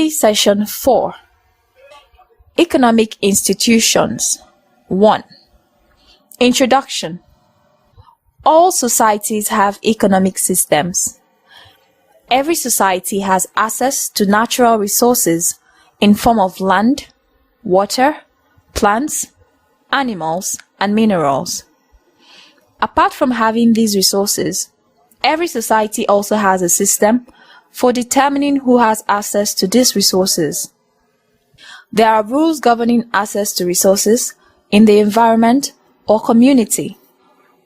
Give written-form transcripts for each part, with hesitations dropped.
Session 4. Economic Institutions. 1. Introduction. All societies have economic systems. Every society has access to natural resources in form of land, water, plants, animals, and minerals. Apart from having these resources, every society also has a system for determining who has access to these resources. There are rules governing access to resources in the environment or community,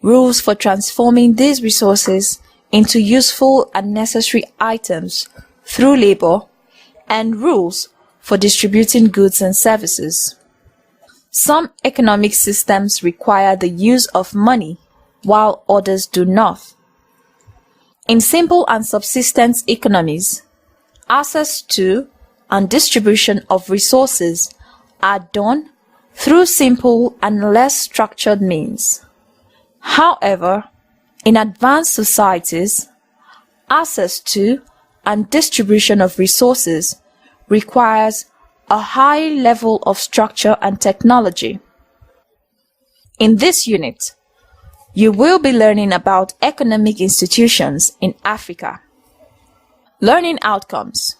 rules for transforming these resources into useful and necessary items through labor, and rules for distributing goods and services. Some economic systems require the use of money, while others do not. In simple and subsistence economies, access to and distribution of resources are done through simple and less structured means. However, in advanced societies, access to and distribution of resources requires a high level of structure and technology. In this unit, you will be learning about economic institutions in Africa. Learning outcomes.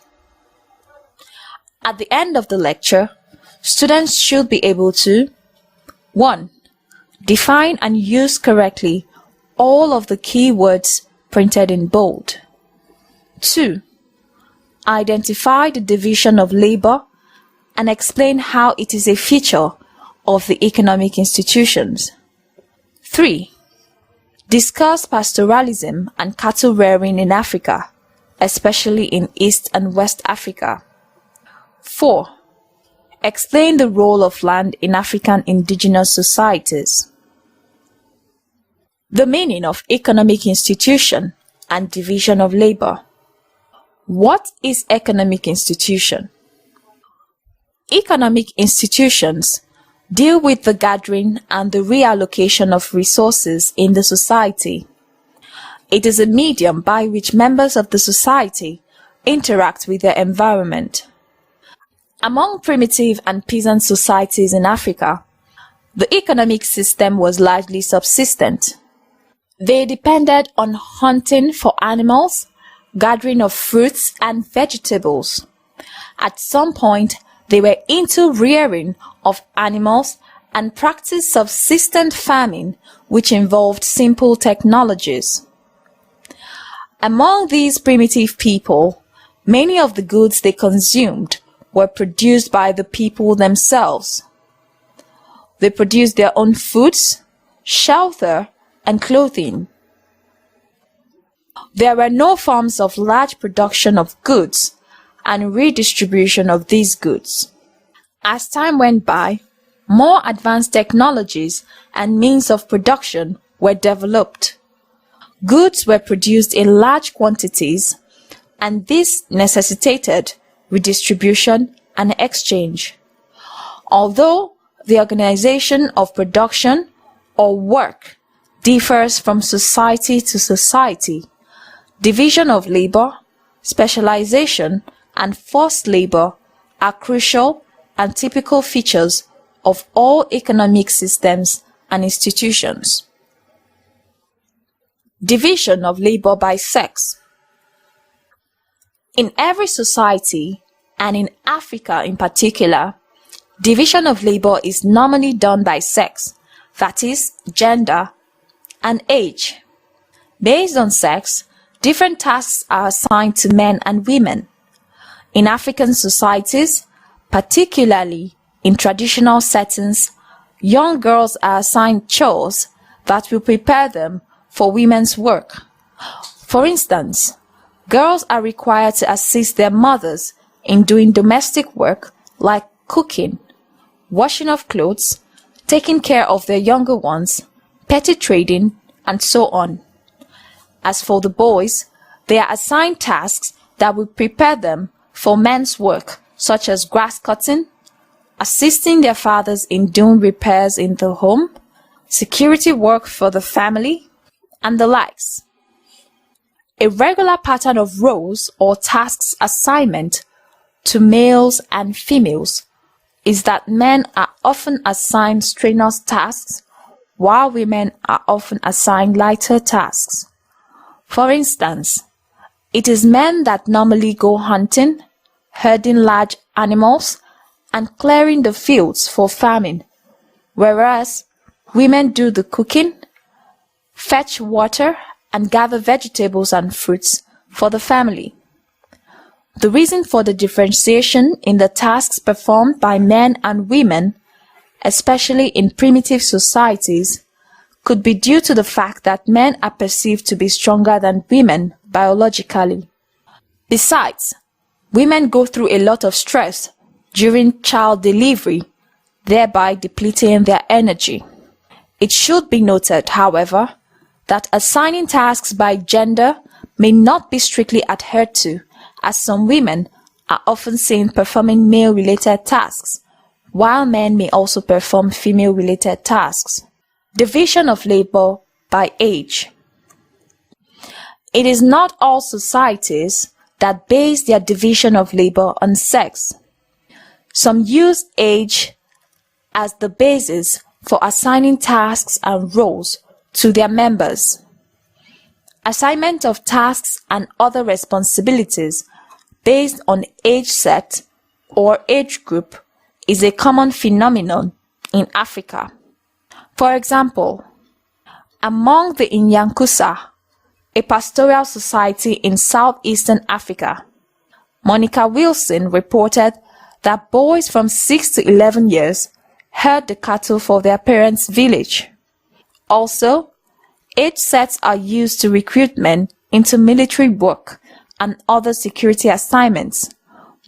At the end of the lecture, students should be able to 1. Define and use correctly all of the key words printed in bold. 2. Identify the division of labor and explain how it is a feature of the economic institutions. 3. Discuss pastoralism and cattle rearing in Africa, especially in East and West Africa. 4. Explain the role of land in African indigenous societies. The meaning of economic institution and division of labor. What is economic institution? Economic institutions deal with the gathering and the reallocation of resources in the society. It is a medium by which members of the society interact with their environment. Among primitive and peasant societies in Africa, the economic system was largely subsistent. They depended on hunting for animals, gathering of fruits and vegetables. At some point, they were into rearing of animals and practiced subsistent farming, which involved simple technologies. Among these primitive people, many of the goods they consumed were produced by the people themselves. They produced their own foods, shelter, and clothing. There were no forms of large production of goods and redistribution of these goods. As time went by, more advanced technologies and means of production were developed. Goods were produced in large quantities, and this necessitated redistribution and exchange. Although the organization of production or work differs from society to society, division of labor, specialization, and forced labor are crucial and typical features of all economic systems and institutions. Division of labor by sex. In every society, and in Africa in particular, division of labor is normally done by sex, that is, gender, and age. Based on sex, different tasks are assigned to men and women. In African societies, particularly in traditional settings, young girls are assigned chores that will prepare them for women's work. For instance, girls are required to assist their mothers in doing domestic work like cooking, washing of clothes, taking care of their younger ones, petty trading, and so on. As for the boys, they are assigned tasks that will prepare them for men's work, such as grass cutting, assisting their fathers in doing repairs in the home, security work for the family, and the likes. A regular pattern of roles or tasks assignment to males and females is that men are often assigned strenuous tasks while women are often assigned lighter tasks. For instance, it is men that normally go hunting, herding large animals, and clearing the fields for farming, whereas women do the cooking, fetch water, and gather vegetables and fruits for the family. The reason for the differentiation in the tasks performed by men and women, especially in primitive societies, could be due to the fact that men are perceived to be stronger than women biologically. Besides, women go through a lot of stress during child delivery, thereby depleting their energy. It should be noted, however, that assigning tasks by gender may not be strictly adhered to, as some women are often seen performing male-related tasks, while men may also perform female-related tasks. Division of labor by age. It is not all societies that base their division of labor on sex. Some use age as the basis for assigning tasks and roles to their members. Assignment of tasks and other responsibilities based on age set or age group is a common phenomenon in Africa. For example, among the Inyankusa, a pastoral society in southeastern Africa, Monica Wilson reported that boys from 6 to 11 years herd the cattle for their parents' village. Also, age sets are used to recruit men into military work and other security assignments,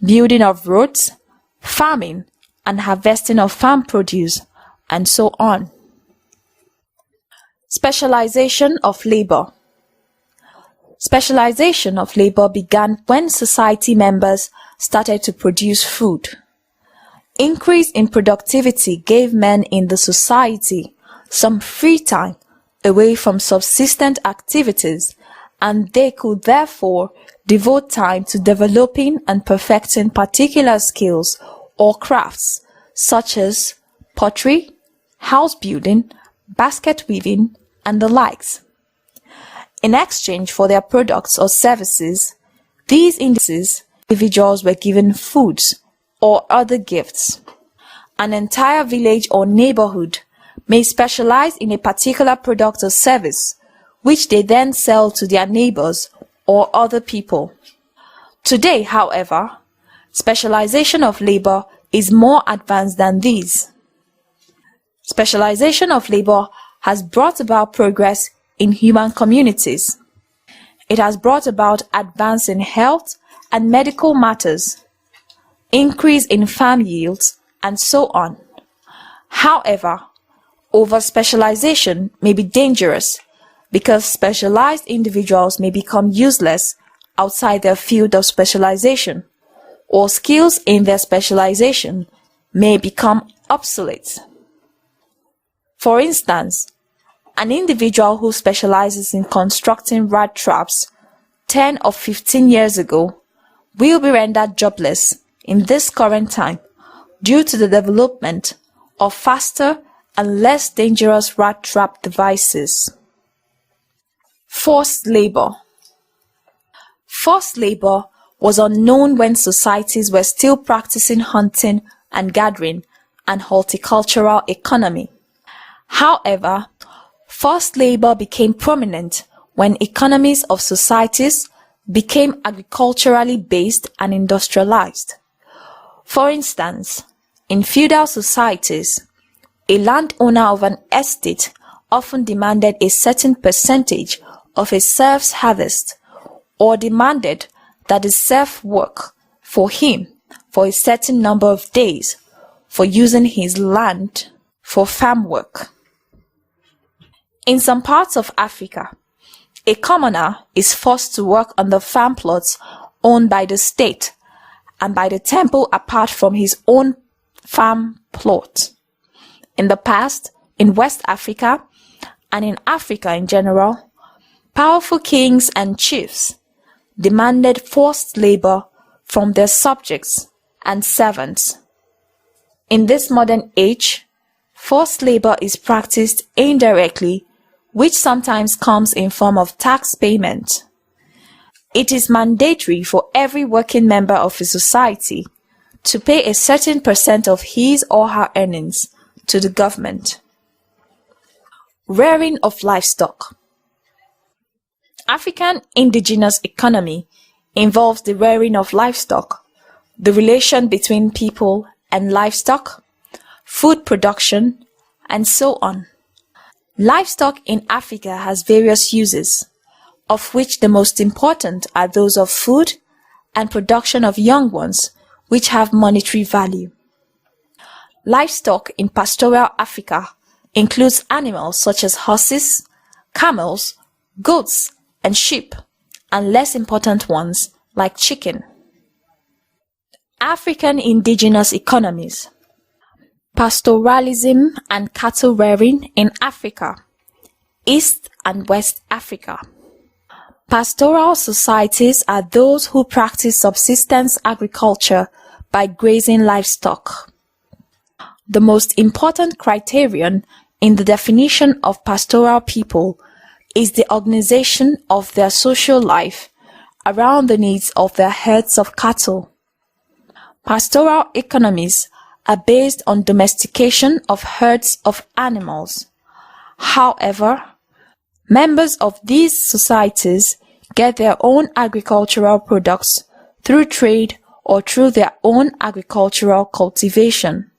building of roads, farming, and harvesting of farm produce, and so on. Specialization of labor. Specialization of labor began when society members started to produce food. Increase in productivity gave men in the society some free time away from subsistent activities, and they could therefore devote time to developing and perfecting particular skills or crafts such as pottery, house building, basket weaving, and the likes. In exchange for their products or services, these individuals were given foods or other gifts. An entire village or neighborhood may specialize in a particular product or service, which they then sell to their neighbors or other people. Today, however, specialization of labor is more advanced than these. Specialization of labor has brought about progress in human communities. It has brought about advance in health and medical matters, increase in farm yields, and so on. However, over-specialization may be dangerous because specialized individuals may become useless outside their field of specialization, or skills in their specialization may become obsolete. For instance, an individual who specializes in constructing rat traps 10 or 15 years ago will be rendered jobless in this current time due to the development of faster and less dangerous rat trap devices. Forced labor. Forced labor was unknown when societies were still practicing hunting and gathering and horticultural economy. However, forced labor became prominent when economies of societies became agriculturally based and industrialized. For instance, in feudal societies, a landowner of an estate often demanded a certain percentage of a serf's harvest, or demanded that the serf work for him for a certain number of days for using his land for farm work. In some parts of Africa, a commoner is forced to work on the farm plots owned by the state and by the temple apart from his own farm plot. In the past, in West Africa, and in Africa in general, powerful kings and chiefs demanded forced labor from their subjects and servants. In this modern age, forced labor is practiced indirectly, which sometimes comes in form of tax payment. It is mandatory for every working member of a society to pay a certain percent of his or her earnings to the government. Rearing of livestock. African indigenous economy involves the rearing of livestock, the relation between people and livestock, food production, and so on. Livestock in Africa has various uses, of which the most important are those of food and production of young ones, which have monetary value. Livestock in pastoral Africa includes animals such as horses, camels, goats, and sheep, and less important ones like chicken. African indigenous economies. Pastoralism and cattle rearing in Africa, East and West Africa. Pastoral societies are those who practice subsistence agriculture by grazing livestock. The most important criterion in the definition of pastoral people is the organization of their social life around the needs of their herds of cattle. Pastoral economies are based on domestication of herds of animals. However, members of these societies get their own agricultural products through trade or through their own agricultural cultivation.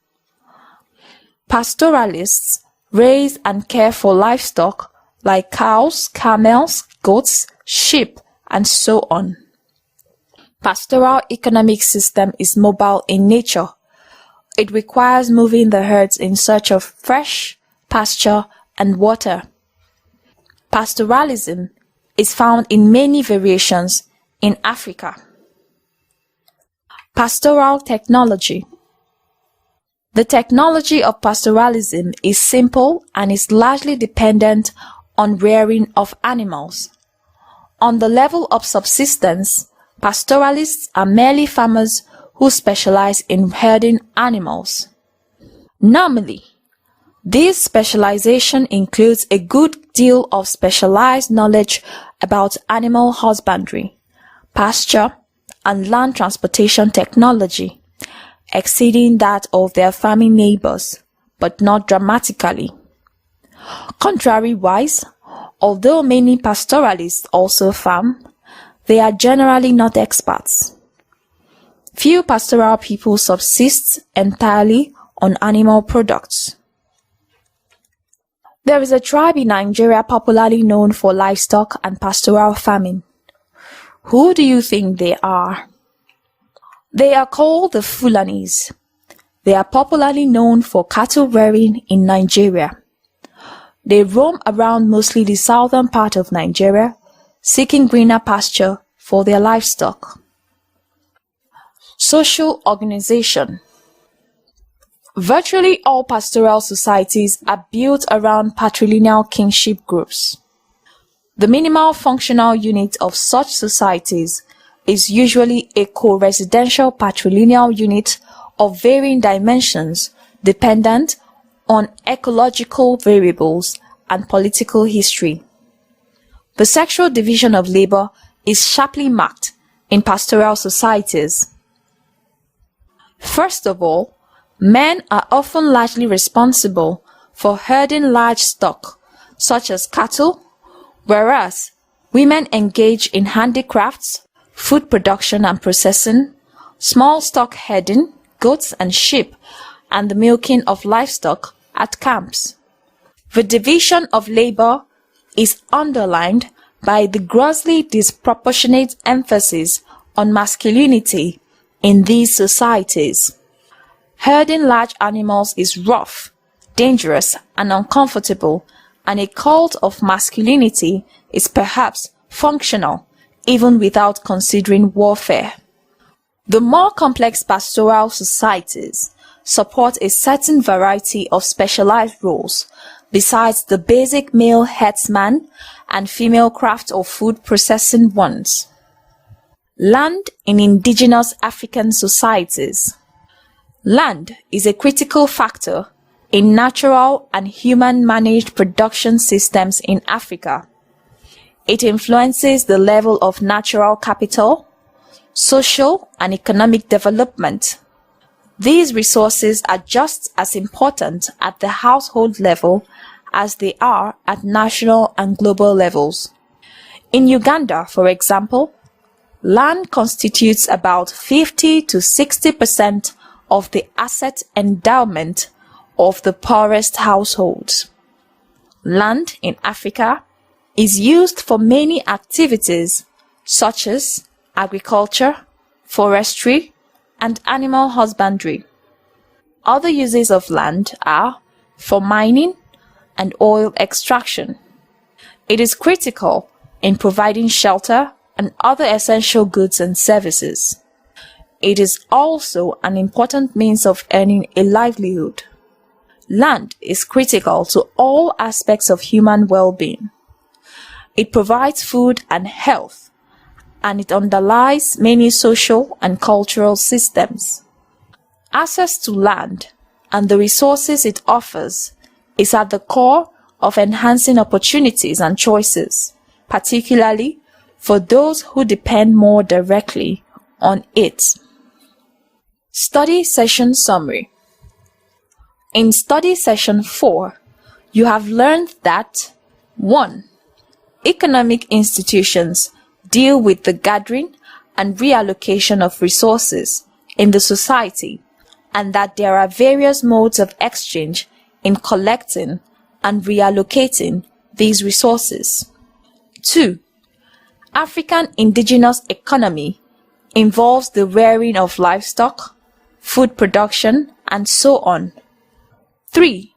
Pastoralists raise and care for livestock like cows, camels, goats, sheep, and so on. Pastoral economic system is mobile in nature. It requires moving the herds in search of fresh pasture and water. Pastoralism is found in many variations in Africa. Pastoral technology. The technology of pastoralism is simple and is largely dependent on rearing of animals. On the level of subsistence, pastoralists are merely farmers who specialize in herding animals. Normally, this specialization includes a good deal of specialized knowledge about animal husbandry, pasture, and land transportation technology, exceeding that of their farming neighbors, but not dramatically. Contrariwise, although many pastoralists also farm, they are generally not experts. Few pastoral people subsist entirely on animal products. There is a tribe in Nigeria popularly known for livestock and pastoral farming. Who do you think they are? They are called the Fulanis. They are popularly known for cattle rearing in Nigeria. They roam around mostly the southern part of Nigeria, seeking greener pasture for their livestock. Social organization. Virtually all pastoral societies are built around patrilineal kinship groups. The minimal functional unit of such societies is usually a co-residential patrilineal unit of varying dimensions dependent on ecological variables and political history. The sexual division of labor is sharply marked in pastoral societies. First of all, men are often largely responsible for herding large stock, such as cattle, whereas women engage in handicrafts, food production and processing, small stock herding, goats and sheep, and the milking of livestock at camps. The division of labor is underlined by the grossly disproportionate emphasis on masculinity in these societies. Herding large animals is rough, dangerous, and uncomfortable, and a cult of masculinity is perhaps functional, even without considering warfare. The more complex pastoral societies support a certain variety of specialized roles, besides the basic male herdsman and female craft or food processing ones. Land in indigenous African societies. Land is a critical factor in natural and human-managed production systems in Africa. It influences the level of natural capital, social and economic development. These resources are just as important at the household level as they are at national and global levels. In Uganda, for example, land constitutes about 50 to 60% of the asset endowment of the poorest households. Land in Africa is used for many activities such as agriculture, forestry, and animal husbandry. Other uses of land are for mining and oil extraction. It is critical in providing shelter and other essential goods and services. It is also an important means of earning a livelihood. Land is critical to all aspects of human well-being. It provides food and health, and it underlies many social and cultural systems. Access to land and the resources it offers is at the core of enhancing opportunities and choices, particularly for those who depend more directly on it. Study Session Summary. In Study Session 4, you have learned that 1. Economic institutions deal with the gathering and reallocation of resources in the society, and that there are various modes of exchange in collecting and reallocating these resources. 2. African indigenous economy involves the rearing of livestock, food production, and so on. 3.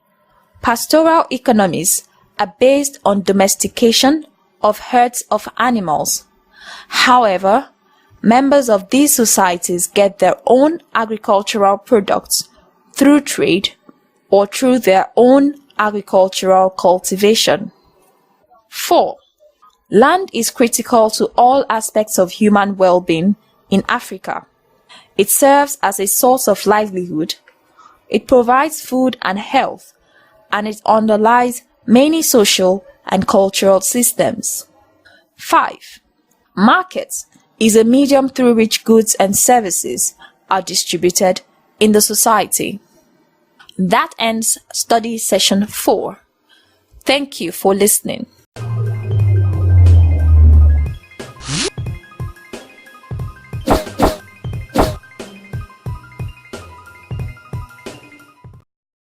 Pastoral economies are based on domestication of herds of animals. However, members of these societies get their own agricultural products through trade or through their own agricultural cultivation. 4. Land is critical to all aspects of human well-being in Africa. It serves as a source of livelihood. It provides food and health, and it underlies many social and cultural systems. 5. Market is a medium through which goods and services are distributed in the society. That ends Study Session 4. Thank you for listening.